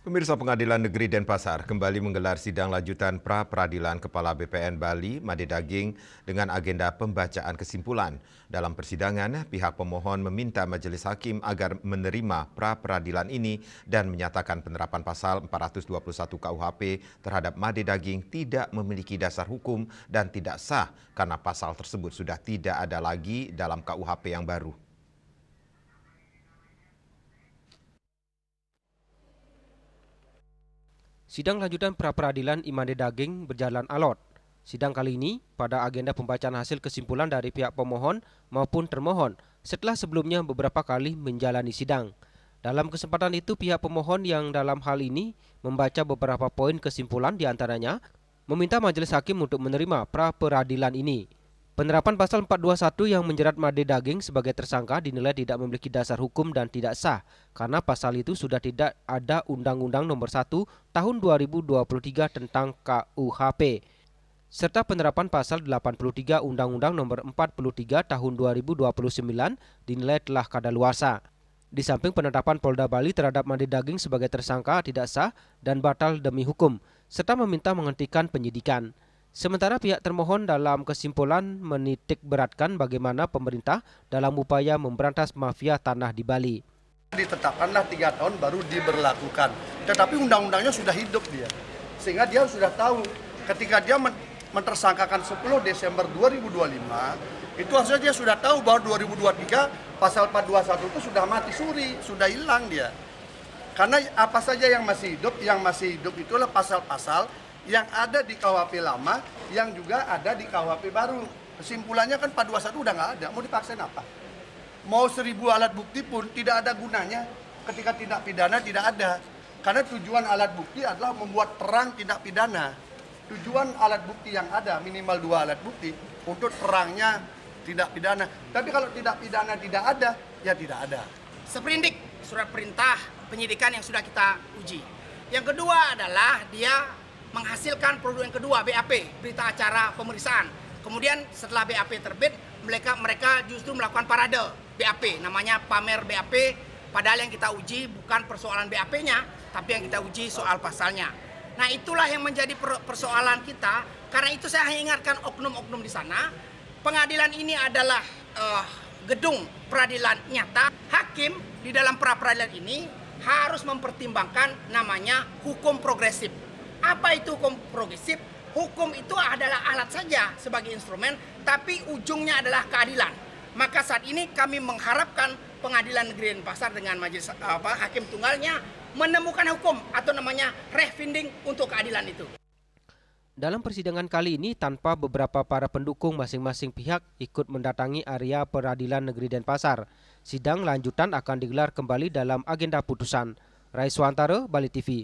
Pemirsa, Pengadilan Negeri Denpasar kembali menggelar sidang lanjutan pra-peradilan Kepala BPN Bali, Made Daging, dengan agenda pembacaan kesimpulan. Dalam persidangan, pihak pemohon meminta Majelis Hakim agar menerima pra-peradilan ini dan menyatakan penerapan pasal 421 KUHP terhadap Made Daging tidak memiliki dasar hukum dan tidak sah karena pasal tersebut sudah tidak ada lagi dalam KUHP yang baru. Sidang lanjutan pra-peradilan Made Daging berjalan alot. Sidang kali ini pada agenda pembacaan hasil kesimpulan dari pihak pemohon maupun termohon setelah sebelumnya beberapa kali menjalani sidang. Dalam kesempatan itu pihak pemohon yang dalam hal ini membaca beberapa poin kesimpulan diantaranya meminta Majelis Hakim untuk menerima pra-peradilan ini. Penerapan pasal 421 yang menjerat Made Daging sebagai tersangka dinilai tidak memiliki dasar hukum dan tidak sah karena pasal itu sudah tidak ada Undang-Undang Nomor 1 Tahun 2023 tentang KUHP serta penerapan pasal 83 Undang-Undang Nomor 43 Tahun 2029 dinilai telah kadaluarsa. Di samping penetapan Polda Bali terhadap Made Daging sebagai tersangka tidak sah dan batal demi hukum serta meminta menghentikan penyidikan. Sementara pihak termohon dalam kesimpulan menitik beratkan bagaimana pemerintah dalam upaya memberantas mafia tanah di Bali. Ditetapkanlah 3 tahun baru diberlakukan, tetapi undang-undangnya sudah hidup dia, sehingga dia sudah tahu ketika dia mentersangkakan 10 Desember 2025, itu harusnya dia sudah tahu bahwa 2023 pasal 421 itu sudah mati suri, sudah hilang dia. Karena apa saja yang masih hidup itulah pasal-pasal yang ada di KUHP lama, yang juga ada di KUHP baru. Kesimpulannya kan 421 udah nggak ada, mau dipaksain apa? Mau 1000 alat bukti pun tidak ada gunanya ketika tindak pidana tidak ada. Karena tujuan alat bukti adalah membuat terang tindak pidana. Tujuan alat bukti yang ada, minimal 2 alat bukti, untuk terangnya tindak pidana. Tapi kalau tindak pidana tidak ada, ya tidak ada. Seprindik surat perintah penyidikan yang sudah kita uji. Yang kedua adalah dia menghasilkan produk yang kedua, BAP, berita acara pemeriksaan. Kemudian setelah BAP terbit, mereka justru melakukan parade BAP, namanya pamer BAP, padahal yang kita uji bukan persoalan BAP-nya, tapi yang kita uji soal pasalnya. Nah, itulah yang menjadi persoalan kita. Karena itu saya hanya ingatkan oknum-oknum di sana, pengadilan ini adalah gedung peradilan nyata. Hakim di dalam pra-peradilan ini harus mempertimbangkan namanya hukum progresif. Apa itu hukum progresif? Hukum itu adalah alat saja sebagai instrumen, tapi ujungnya adalah keadilan. Maka saat ini kami mengharapkan Pengadilan Negeri Denpasar dengan majelis hakim tunggalnya menemukan hukum atau namanya refinding untuk keadilan itu. Dalam persidangan kali ini tanpa beberapa para pendukung masing-masing pihak ikut mendatangi area Peradilan Negeri Denpasar. Sidang lanjutan akan digelar kembali dalam agenda putusan. Raiswantara, Bali TV.